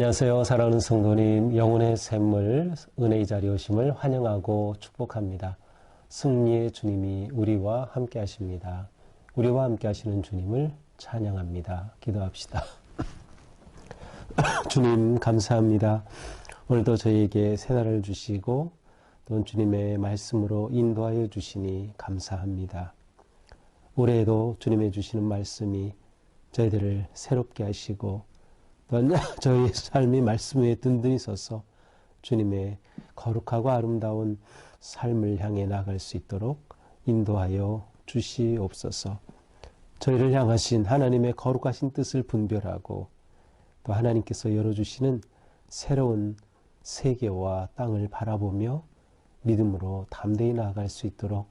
안녕하세요. 사랑하는 성도님, 영혼의 샘물, 은혜의 자리에 오심을 환영하고 축복합니다. 승리의 주님이 우리와 함께 하십니다. 우리와 함께 하시는 주님을 찬양합니다. 기도합시다. 주님 감사합니다. 오늘도 저희에게 새날을 주시고 또 주님의 말씀으로 인도하여 주시니 감사합니다. 올해에도 주님의 주시는 말씀이 저희들을 새롭게 하시고 저희 삶이 말씀 위에 든든히 서서 주님의 거룩하고 아름다운 삶을 향해 나갈 수 있도록 인도하여 주시옵소서. 저희를 향하신 하나님의 거룩하신 뜻을 분별하고 또 하나님께서 열어주시는 새로운 세계와 땅을 바라보며 믿음으로 담대히 나아갈 수 있도록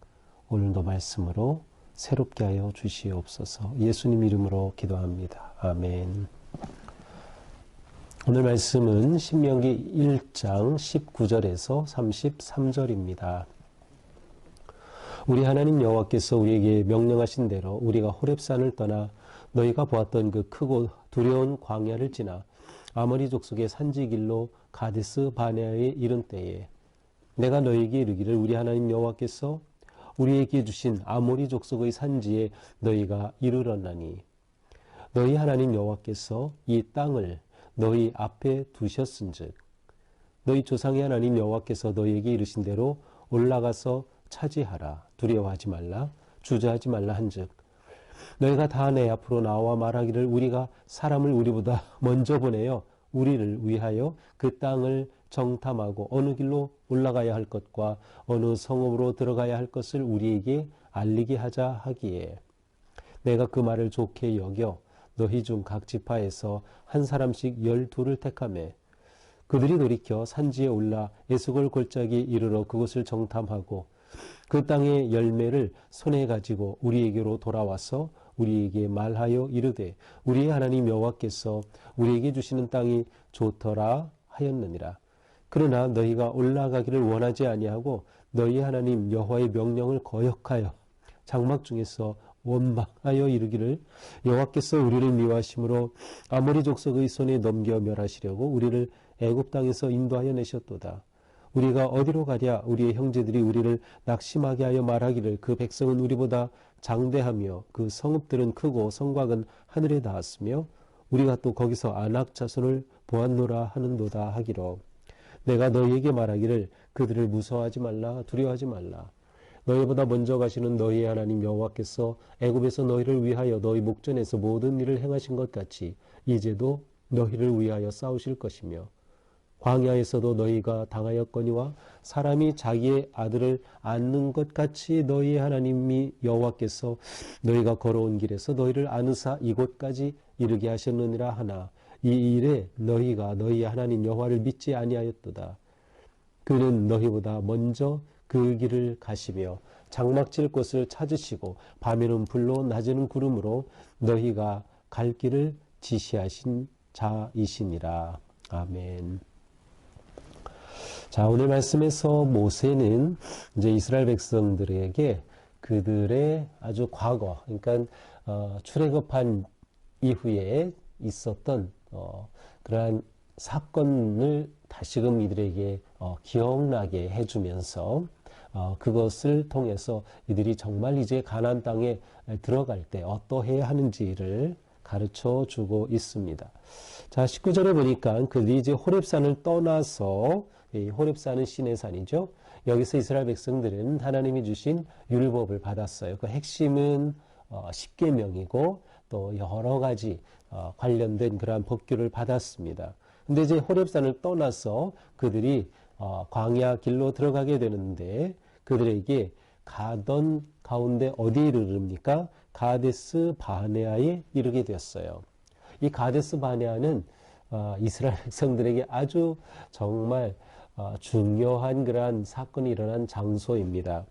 오늘도 말씀으로 새롭게 하여 주시옵소서. 예수님 이름으로 기도합니다. 아멘. 오늘 말씀은 신명기 1장 19절에서 33절입니다. 우리 하나님 여호와께서 우리에게 명령하신 대로 우리가 호렙산을 떠나 너희가 보았던 그 크고 두려운 광야를 지나 아모리 족속의 산지길로 가데스 바네아에 이른 때에 내가 너희에게 이르기를 우리 하나님 여호와께서 우리에게 주신 아모리 족속의 산지에 너희가 이르렀나니 너희 하나님 여호와께서 이 땅을 너희 앞에 두셨은즉 너희 조상의 하나님 여호와께서 너희에게 이르신 대로 올라가서 차지하라. 두려워하지 말라. 주저하지 말라 한즉 너희가 다 내 앞으로 나와 말하기를 우리가 사람을 우리보다 먼저 보내어 우리를 위하여 그 땅을 정탐하고 어느 길로 올라가야 할 것과 어느 성읍으로 들어가야 할 것을 우리에게 알리게 하자 하기에 내가 그 말을 좋게 여겨 너희 중 각 지파에서 한 사람씩 12를 택하매 그들이 돌이켜 산지에 올라 에스골 골짜기에 이르러 그곳을 정탐하고 그 땅의 열매를 손에 가지고 우리에게로 돌아와서 우리에게 말하여 이르되 우리의 하나님 여호와께서 우리에게 주시는 땅이 좋더라 하였느니라. 그러나 너희가 올라가기를 원하지 아니하고 너희 하나님 여호와의 명령을 거역하여 장막 중에서 원망하여 이르기를 여호와께서 우리를 미워하심으로 아모리 족속의 손에 넘겨 멸하시려고 우리를 애굽 땅에서 인도하여 내셨도다. 우리가 어디로 가랴? 우리의 형제들이 우리를 낙심하게 하여 말하기를 그 백성은 우리보다 장대하며 그 성읍들은 크고 성곽은 하늘에 닿았으며 우리가 또 거기서 아낙 자손을 보았노라 하는도다 하기로 내가 너희에게 말하기를 그들을 무서워하지 말라 두려워하지 말라. 너희보다 먼저 가시는 너희의 하나님 여호와께서 애굽에서 너희를 위하여 너희 목전에서 모든 일을 행하신 것 같이 이제도 너희를 위하여 싸우실 것이며 광야에서도 너희가 당하였거니와 사람이 자기의 아들을 안는 것 같이 너희의 하나님이 여호와께서 너희가 걸어온 길에서 너희를 안으사 이곳까지 이르게 하셨느니라 하나 이 일에 너희가 너희의 하나님 여호와를 믿지 아니하였도다. 그는 너희보다 먼저 그 길을 가시며 장막질 곳을 찾으시고 밤에는 불로 낮에는 구름으로 너희가 갈 길을 지시하신 자이시니라. 아멘. 자, 오늘 말씀에서 모세는 이제 이스라엘 백성들에게 그들의 아주 과거, 그러니까 출애굽한 이후에 있었던 그러한 사건을 다시금 이들에게 기억나게 해주면서 그것을 통해서 이들이 정말 이제 가나안 땅에 들어갈 때 어떠해야 하는지를 가르쳐 주고 있습니다. 자, 19절에 보니까 그들이 이제 호렙산을 떠나서 이 호렙산은 신의 산이죠. 여기서 이스라엘 백성들은 하나님이 주신 율법을 받았어요. 그 핵심은 10계명이고 또 여러 가지 관련된 그러한 법규를 받았습니다. 근데 이제 호렙산을 떠나서 그들이 광야 길로 들어가게 되는데 그들에게 가던 가운데 어디에 이르릅니까? 가데스 바네아에 이르게 되었어요. 이 가데스 바네아는 이스라엘 백성들에게 아주 정말 중요한 그러한 사건이 일어난 장소입니다.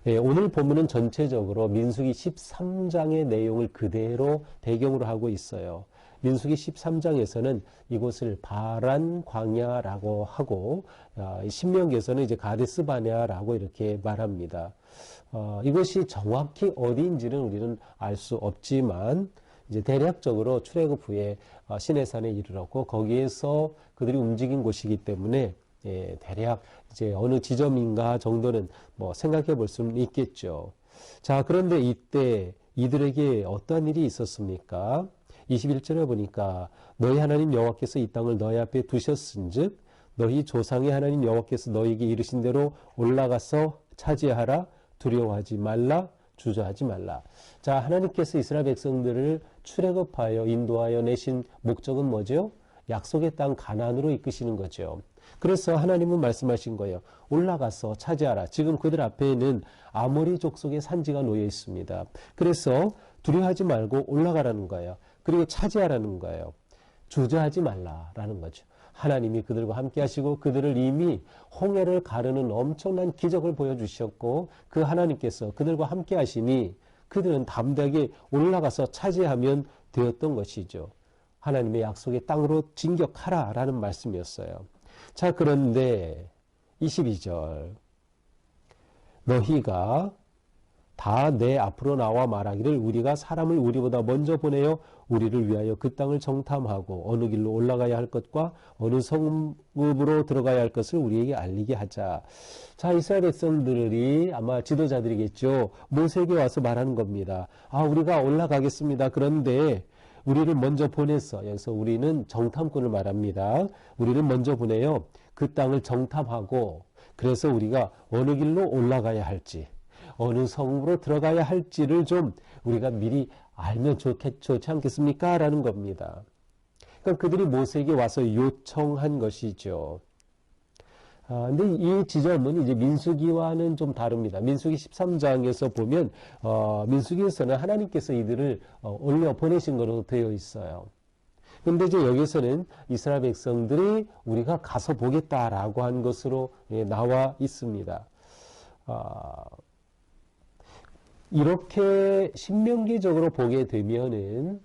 네, 오늘 본문은 전체적으로 민수기 13장의 내용을 그대로 배경으로 하고 있어요. 민수기 13장에서는 이곳을 바란 광야라고 하고 신명기에서는 이제 가데스 바네아라고 이렇게 말합니다. 이것이 정확히 어디인지는 우리는 알 수 없지만 이제 대략적으로 출애굽 후에 시내산에 이르렀고 거기에서 그들이 움직인 곳이기 때문에 예, 대략 이제 어느 지점인가 정도는 뭐 생각해 볼 수는 있겠죠. 자, 그런데 이때 이들에게 어떠한 일이 있었습니까? 21절에 보니까 너희 하나님 여호와께서 이 땅을 너희 앞에 두셨은즉 너희 조상의 하나님 여호와께서 너희에게 이르신 대로 올라가서 차지하라. 두려워하지 말라. 주저하지 말라. 자, 하나님께서 이스라엘 백성들을 출애굽하여 인도하여 내신 목적은 뭐죠? 약속의 땅 가나안으로 이끄시는 거죠. 그래서 하나님은 말씀하신 거예요. 올라가서 차지하라. 지금 그들 앞에는 아모리 족속의 산지가 놓여 있습니다. 그래서 두려워하지 말고 올라가라는 거예요. 그리고 차지하라는 거예요. 주저하지 말라라는 거죠. 하나님이 그들과 함께 하시고 그들을 이미 홍해를 가르는 엄청난 기적을 보여주셨고 그 하나님께서 그들과 함께 하시니 그들은 담대하게 올라가서 차지하면 되었던 것이죠. 하나님의 약속의 땅으로 진격하라라는 말씀이었어요. 자, 그런데 22절 너희가 다 내 앞으로 나와 말하기를 우리가 사람을 우리보다 먼저 보내어 우리를 위하여 그 땅을 정탐하고 어느 길로 올라가야 할 것과 어느 성읍으로 들어가야 할 것을 우리에게 알리게 하자. 자, 이스라엘 백성들이 아마 지도자들이겠죠. 모세에게 와서 말하는 겁니다. 아, 우리가 올라가겠습니다. 그런데 우리를 먼저 보내서 여기서 우리는 정탐꾼을 말합니다. 우리를 먼저 보내요. 그 땅을 정탐하고 그래서 우리가 어느 길로 올라가야 할지 어느 성으로 들어가야 할지를 좀 우리가 미리 알면 좋지 않겠습니까? 라는 겁니다. 그러니까 그들이 모세에게 와서 요청한 것이죠. 근데 이 지점은 이제 민수기와는 좀 다릅니다. 민수기 13장에서 보면, 민수기에서는 하나님께서 이들을 올려 보내신 것으로 되어 있어요. 근데 이제 여기서는 이스라엘 백성들이 우리가 가서 보겠다라고 한 것으로 나와 있습니다. 이렇게 신명기적으로 보게 되면은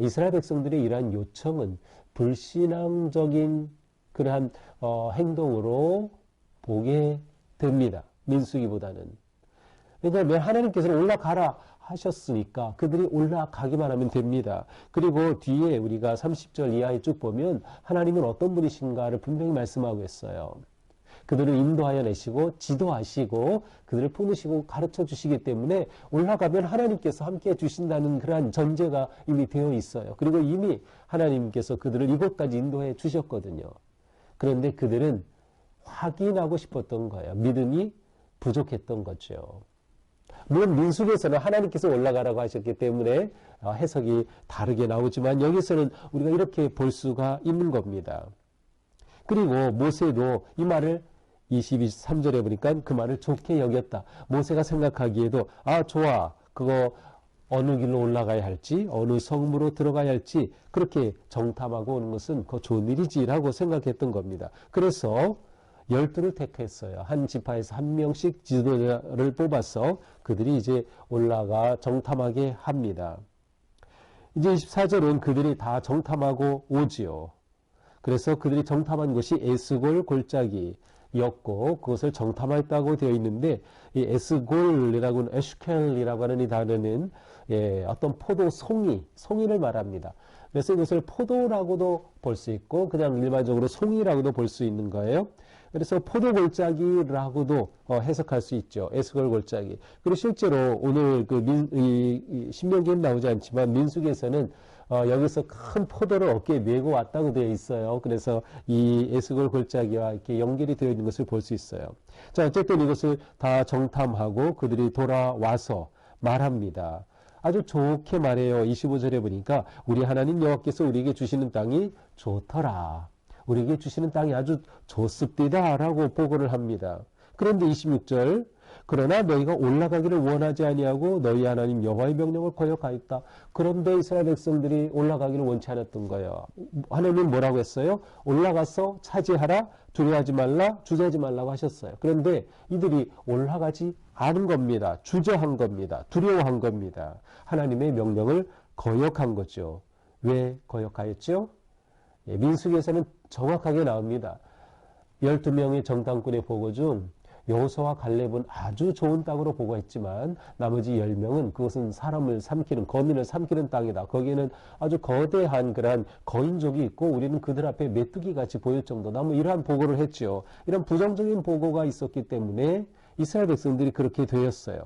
이스라엘 백성들의 이러한 요청은 불신앙적인 그러한 행동으로 보게 됩니다. 민수기보다는. 왜냐하면 하나님께서는 올라가라 하셨으니까 그들이 올라가기만 하면 됩니다. 그리고 뒤에 우리가 30절 이하에 쭉 보면 하나님은 어떤 분이신가를 분명히 말씀하고 있어요. 그들을 인도하여 내시고 지도하시고 그들을 품으시고 가르쳐 주시기 때문에 올라가면 하나님께서 함께 주신다는 그러한 전제가 이미 되어 있어요. 그리고 이미 하나님께서 그들을 이곳까지 인도해 주셨거든요. 그런데 그들은 확인하고 싶었던 거예요. 믿음이 부족했던 거죠. 물론 민수기에서는 하나님께서 올라가라고 하셨기 때문에 해석이 다르게 나오지만 여기서는 우리가 이렇게 볼 수가 있는 겁니다. 그리고 모세도 이 말을 23절에 보니까 그 말을 좋게 여겼다. 모세가 생각하기에도 좋아. 그거 어느 길로 올라가야 할지 어느 성으로 들어가야 할지 그렇게 정탐하고 오는 것은 그 좋은 일이지라고 생각했던 겁니다. 그래서 12를 택했어요. 한 지파에서 한 명씩 지도자를 뽑아서 그들이 이제 올라가 정탐하게 합니다. 이제 24절은 그들이 다 정탐하고 오지요. 그래서 그들이 정탐한 곳이 에스골 골짜기였고 그것을 정탐했다고 되어 있는데 이 에스골이라고는 에슈켈이라고 하는 이 단어는 어떤 포도 송이를 말합니다. 그래서 이것을 포도라고도 볼 수 있고 그냥 일반적으로 송이라고도 볼 수 있는 거예요. 그래서 포도 골짜기라고도 해석할 수 있죠. 에스골 골짜기. 그리고 실제로 오늘 신명기에는 나오지 않지만 민수기에서는 여기서 큰 포도를 어깨에 메고 왔다고 되어 있어요. 그래서 이 에스골 골짜기와 이렇게 연결이 되어 있는 것을 볼 수 있어요. 자, 어쨌든 이것을 다 정탐하고 그들이 돌아와서 말합니다. 아주 좋게 말해요. 25절에 보니까 우리 하나님 여호와께서 우리에게 주시는 땅이 좋더라. 우리에게 주시는 땅이 아주 좋습니다. 라고 보고를 합니다. 그런데 26절 그러나 너희가 올라가기를 원하지 아니하고 너희 하나님 여호와의 명령을 거역하였다. 그런데 이스라엘 백성들이 올라가기를 원치 않았던 거예요. 하나님은 뭐라고 했어요? 올라가서 차지하라, 두려워하지 말라, 주저하지 말라고 하셨어요. 그런데 이들이 올라가지 않은 겁니다. 주저한 겁니다. 두려워한 겁니다. 하나님의 명령을 거역한 거죠. 왜 거역하였죠? 민수기에서는 정확하게 나옵니다. 12명의 정탐꾼의 보고 중 여호수아와 갈렙은 아주 좋은 땅으로 보고 했지만 나머지 10명은 그것은 사람을 삼키는, 거민을 삼키는 땅이다. 거기에는 아주 거대한 그러한 거인족이 있고 우리는 그들 앞에 메뚜기 같이 보일 정도다. 뭐 이러한 보고를 했죠. 이런 부정적인 보고가 있었기 때문에 이스라엘 백성들이 그렇게 되었어요.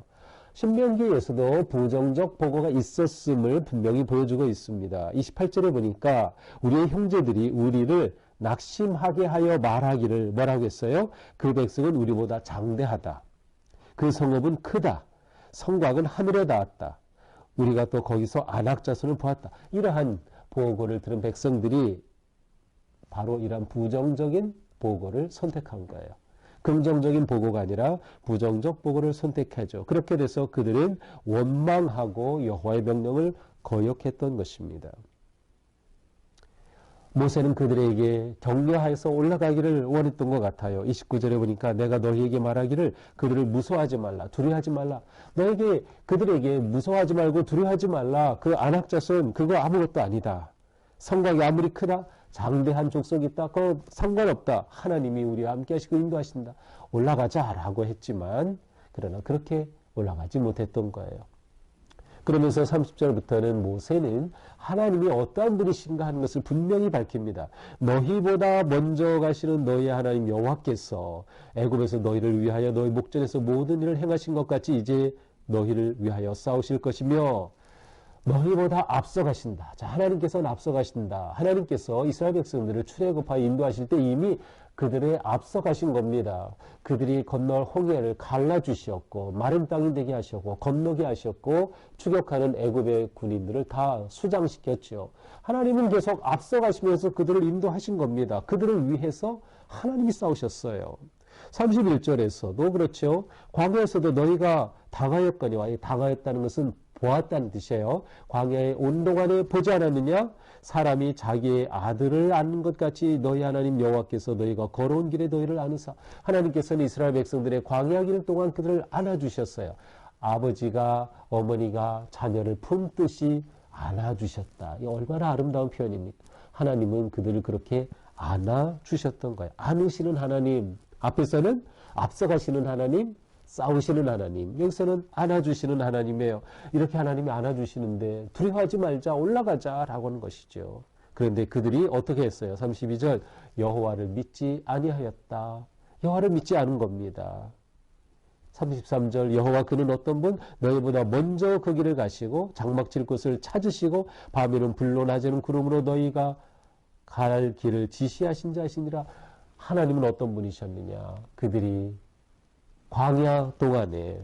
신명기에서도 부정적 보고가 있었음을 분명히 보여주고 있습니다. 28절에 보니까 우리의 형제들이 우리를 낙심하게 하여 말하기를 뭐라고 했어요? 그 백성은 우리보다 장대하다. 그 성읍은 크다. 성곽은 하늘에 닿았다. 우리가 또 거기서 안악 자손을 보았다. 이러한 보고를 들은 백성들이 바로 이러한 부정적인 보고를 선택한 거예요. 긍정적인 보고가 아니라 부정적 보고를 선택하죠. 그렇게 돼서 그들은 원망하고 여호와의 명령을 거역했던 것입니다. 모세는 그들에게 격려하여서 올라가기를 원했던 것 같아요. 29절에 보니까 내가 너희에게 말하기를 그들을 무서워하지 말라, 두려워하지 말라. 그들에게 무서워하지 말고 두려워하지 말라. 그 안악자손 그거 아무것도 아니다. 성곽이 아무리 크다, 장대한 족속이 있다, 그거 상관없다. 하나님이 우리와 함께 하시고 인도하신다. 올라가자라고 했지만 그러나 그렇게 올라가지 못했던 거예요. 그러면서 30절부터는 모세는 하나님이 어떠한 분이신가 하는 것을 분명히 밝힙니다. 너희보다 먼저 가시는 너희의 하나님 여호와께서 애굽에서 너희를 위하여 너희 목전에서 모든 일을 행하신 것 같이 이제 너희를 위하여 싸우실 것이며 너희보다 앞서가신다. 자, 하나님께서는 앞서가신다. 하나님께서 이스라엘 백성들을 출애굽하여 인도하실 때 이미 그들의 앞서가신 겁니다. 그들이 건널 홍해를 갈라주셨고 마른 땅이 되게 하셨고 건너게 하셨고 추격하는 애굽의 군인들을 다 수장시켰죠. 하나님은 계속 앞서가시면서 그들을 인도하신 겁니다. 그들을 위해서 하나님이 싸우셨어요. 31절에서도 그렇죠. 광야에서도 너희가 당하였거니와 이 당하였다는 것은 보았다는 뜻이에요. 광야의 온동안에 보지 않았느냐? 사람이 자기의 아들을 안는 것 같이 너희 하나님 여호와께서 너희가 걸어온 길에 너희를 안으사. 하나님께서는 이스라엘 백성들의 광야 길 동안 그들을 안아주셨어요. 아버지가 어머니가 자녀를 품듯이 안아주셨다. 이 얼마나 아름다운 표현입니까? 하나님은 그들을 그렇게 안아주셨던 거예요. 안으시는 하나님, 앞에서는 앞서가시는 하나님, 싸우시는 하나님, 여기서는 안아주시는 하나님이에요. 이렇게 하나님이 안아주시는데 두려워하지 말자, 올라가자라고 하는 것이죠. 그런데 그들이 어떻게 했어요? 32절 여호와를 믿지 아니하였다. 여호와를 믿지 않은 겁니다. 33절 여호와 그는 어떤 분? 너희보다 먼저 그 길을 가시고 장막 칠 곳을 찾으시고 밤에는 불로 낮에는 구름으로 너희가 갈 길을 지시하신 자시니라. 하나님은 어떤 분이셨느냐? 그들이 광야 동안에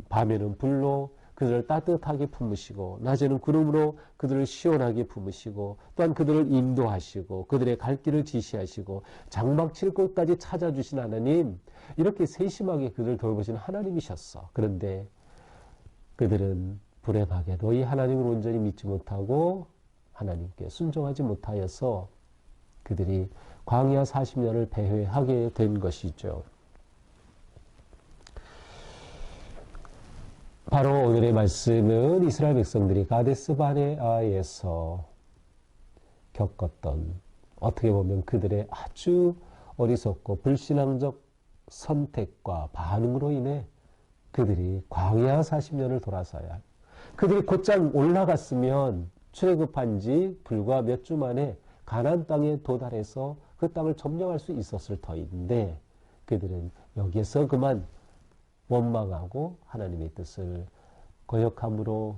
밤에는 불로 그들을 따뜻하게 품으시고 낮에는 구름으로 그들을 시원하게 품으시고 또한 그들을 인도하시고 그들의 갈 길을 지시하시고 장막 칠 곳까지 찾아주신 하나님, 이렇게 세심하게 그들을 돌보신 하나님이셨어. 그런데 그들은 불행하게도 이 하나님을 온전히 믿지 못하고 하나님께 순종하지 못하여서 그들이 광야 40년을 배회하게 된 것이죠. 바로 오늘의 말씀은 이스라엘 백성들이 가데스 바네아에서 겪었던, 어떻게 보면 그들의 아주 어리석고 불신앙적 선택과 반응으로 인해 그들이 광야 40년을 돌아서야, 그들이 곧장 올라갔으면 출애굽한 지 불과 몇 주 만에 가나안 땅에 도달해서 그 땅을 점령할 수 있었을 터인데 그들은 여기에서 그만 원망하고 하나님의 뜻을 거역함으로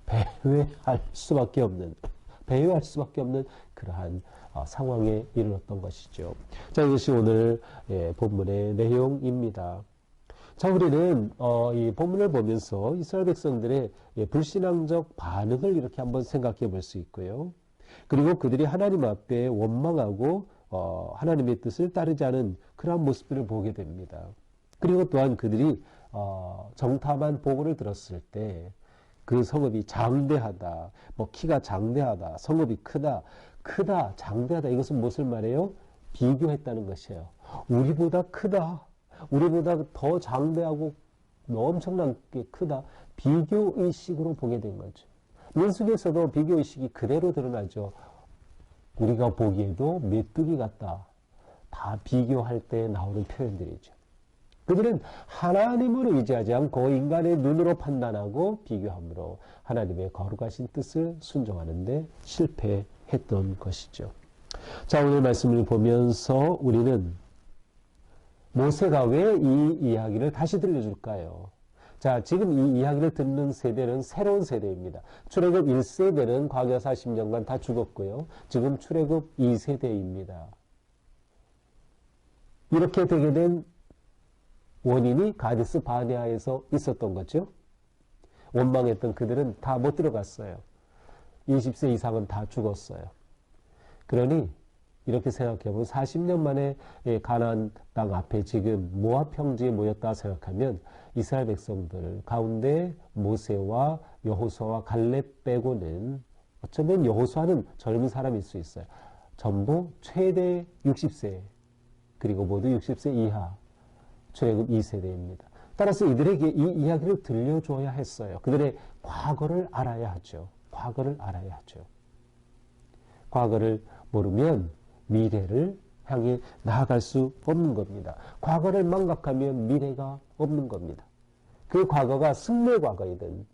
배회할 수밖에 없는 그러한 상황에 이르렀던 것이죠. 자, 이것이 오늘 본문의 내용입니다. 자, 우리는 이 본문을 보면서 이스라엘 백성들의 불신앙적 반응을 이렇게 한번 생각해 볼 수 있고요. 그리고 그들이 하나님 앞에 원망하고 하나님의 뜻을 따르지 않은 그러한 모습들을 보게 됩니다. 그리고 또한 그들이 정탐한 보고를 들었을 때 그 성읍이 장대하다, 뭐 키가 장대하다, 성읍이 크다, 장대하다, 이것은 무엇을 말해요? 비교했다는 것이에요. 우리보다 크다, 우리보다 더 장대하고 엄청나게 크다, 비교의식으로 보게 된 거죠. 민수기에서도 비교의식이 그대로 드러나죠. 우리가 보기에도 메뚜기 같다. 다 비교할 때 나오는 표현들이죠. 그들은 하나님을 의지하지 않고 인간의 눈으로 판단하고 비교함으로 하나님의 거룩하신 뜻을 순종하는데 실패했던 것이죠. 자, 오늘 말씀을 보면서 우리는 모세가 왜 이 이야기를 다시 들려줄까요? 자, 지금 이 이야기를 듣는 세대는 새로운 세대입니다. 출애굽 1세대는 과거 40년간 다 죽었고요. 지금 출애굽 2세대입니다. 이렇게 되게 된 원인이 가데스 바네아에서 있었던 거죠. 원망했던 그들은 다 못 들어갔어요. 20세 이상은 다 죽었어요. 그러니 이렇게 생각해보면 40년 만에 가나안 땅 앞에 지금 모압 평지에 모였다 생각하면 이스라엘 백성들 가운데 모세와 여호수아와 갈렙 빼고는 어쩌면 여호수아는 젊은 사람일 수 있어요. 전부 최대 60세 그리고 모두 60세 이하 출애굽 2세대입니다. 따라서 이들에게 이 이야기를 들려줘야 했어요. 그들의 과거를 알아야 하죠. 과거를 알아야 하죠. 과거를 모르면 미래를 향해 나아갈 수 없는 겁니다. 과거를 망각하면 미래가 없는 겁니다. 그 과거가 승리의 과거이든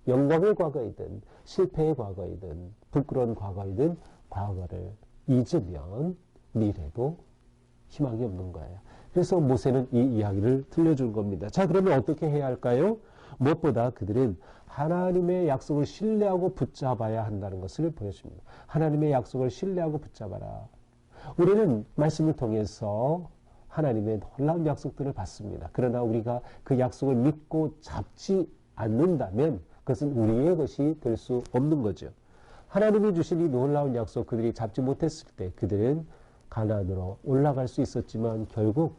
영광의 과거이든 실패의 과거이든 부끄러운 과거이든 과거를 잊으면 미래도 희망이 없는 거예요. 그래서 모세는 이 이야기를 들려준 겁니다. 자, 그러면 어떻게 해야 할까요? 무엇보다 그들은 하나님의 약속을 신뢰하고 붙잡아야 한다는 것을 보여줍니다. 하나님의 약속을 신뢰하고 붙잡아라. 우리는 말씀을 통해서 하나님의 놀라운 약속들을 받습니다. 그러나 우리가 그 약속을 믿고 잡지 않는다면 그것은 우리의 것이 될 수 없는 거죠. 하나님이 주신 이 놀라운 약속 그들이 잡지 못했을 때 그들은 가나안으로 올라갈 수 있었지만 결국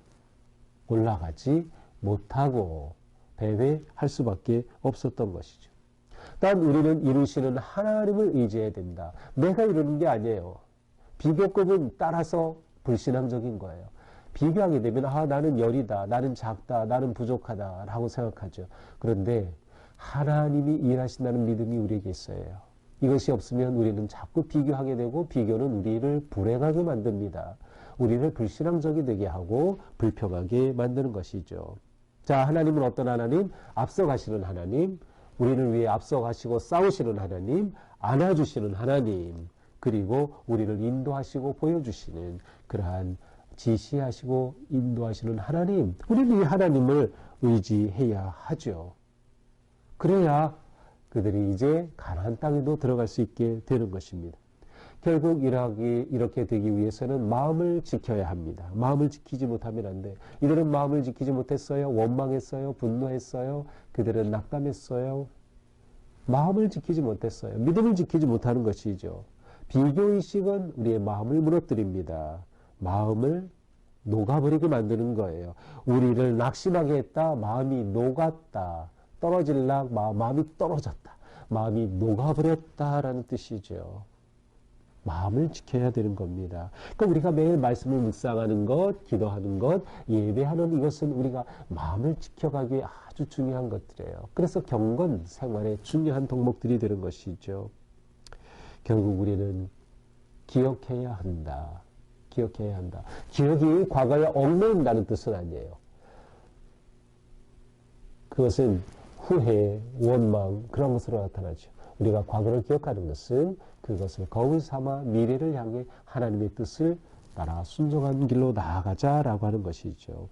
올라가지 못하고 배회할 수밖에 없었던 것이죠. 단 우리는 이루시는 하나님을 의지해야 된다. 내가 이루는 게 아니에요. 비교급은 따라서 불신앙적인 거예요. 비교하게 되면 나는 열이다, 나는 작다, 나는 부족하다 라고 생각하죠. 그런데 하나님이 일하신다는 믿음이 우리에게 있어요. 이것이 없으면 우리는 자꾸 비교하게 되고 비교는 우리를 불행하게 만듭니다. 우리를 불신앙적이 되게 하고 불평하게 만드는 것이죠. 자, 하나님은 어떤 하나님? 앞서가시는 하나님, 우리를 위해 앞서가시고 싸우시는 하나님, 안아주시는 하나님, 그리고 우리를 인도하시고 보여주시는 그러한 지시하시고 인도하시는 하나님, 우리는 이 하나님을 의지해야 하죠. 그래야 그들이 이제 가나안 땅에도 들어갈 수 있게 되는 것입니다. 결국 이렇게 되기 위해서는 마음을 지켜야 합니다. 마음을 지키지 못하면 안 돼. 이들은 마음을 지키지 못했어요. 원망했어요. 분노했어요. 그들은 낙담했어요. 마음을 지키지 못했어요. 믿음을 지키지 못하는 것이죠. 비교의식은 우리의 마음을 무너뜨립니다. 마음을 녹아버리게 만드는 거예요. 우리를 낙심하게 했다. 마음이 녹았다. 떨어질락 마음이 떨어졌다. 마음이 녹아버렸다라는 뜻이죠. 마음을 지켜야 되는 겁니다. 그러니까 우리가 매일 말씀을 묵상하는 것, 기도하는 것, 예배하는 이것은 우리가 마음을 지켜가기에 아주 중요한 것들이에요. 그래서 경건 생활의 중요한 덕목들이 되는 것이죠. 결국 우리는 기억해야 한다. 기억해야 한다. 기억이 과거에 얽매인다는 뜻은 아니에요. 그것은 후회, 원망 그런 것으로 나타나죠. 우리가 과거를 기억하는 것은 그것을 거울 삼아 미래를 향해 하나님의 뜻을 따라 순종한 길로 나아가자라고 하는 것이죠.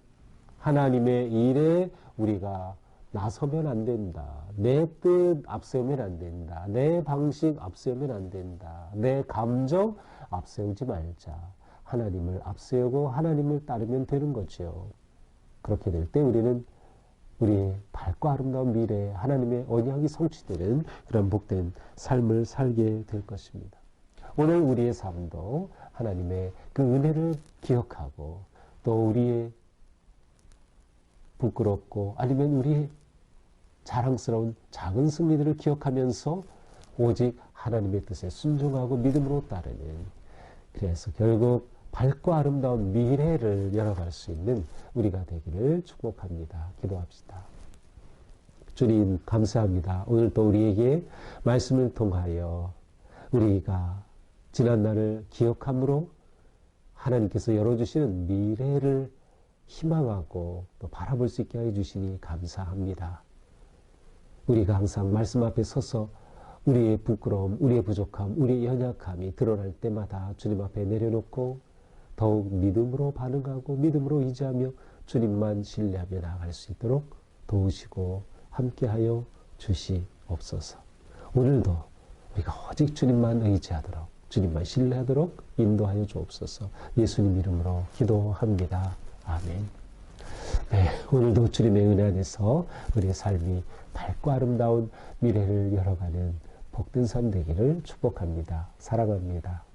하나님의 일에 우리가 나서면 안 된다. 내 뜻 앞세우면 안 된다. 내 방식 앞세우면 안 된다. 내 감정 앞세우지 말자. 하나님을 앞세우고 하나님을 따르면 되는 거죠. 그렇게 될 때 우리는 우리의 밝고 아름다운 미래에 하나님의 언약이 성취되는 그런 복된 삶을 살게 될 것입니다. 오늘 우리의 삶도 하나님의 그 은혜를 기억하고 또 우리의 부끄럽고 아니면 우리의 자랑스러운 작은 승리들을 기억하면서 오직 하나님의 뜻에 순종하고 믿음으로 따르는, 그래서 결국 밝고 아름다운 미래를 열어갈 수 있는 우리가 되기를 축복합니다. 기도합시다. 주님 감사합니다. 오늘 또 우리에게 말씀을 통하여 우리가 지난 날을 기억함으로 하나님께서 열어주시는 미래를 희망하고 또 바라볼 수 있게 해주시니 감사합니다. 우리가 항상 말씀 앞에 서서 우리의 부끄러움, 우리의 부족함, 우리의 연약함이 드러날 때마다 주님 앞에 내려놓고 더욱 믿음으로 반응하고 믿음으로 의지하며 주님만 신뢰하며 나아갈 수 있도록 도우시고 함께하여 주시옵소서. 오늘도 우리가 오직 주님만 의지하도록, 주님만 신뢰하도록 인도하여 주옵소서. 예수님 이름으로 기도합니다. 아멘. 네, 오늘도 주님의 은혜 안에서 우리의 삶이 밝고 아름다운 미래를 열어가는 복된 삶 되기를 축복합니다. 사랑합니다.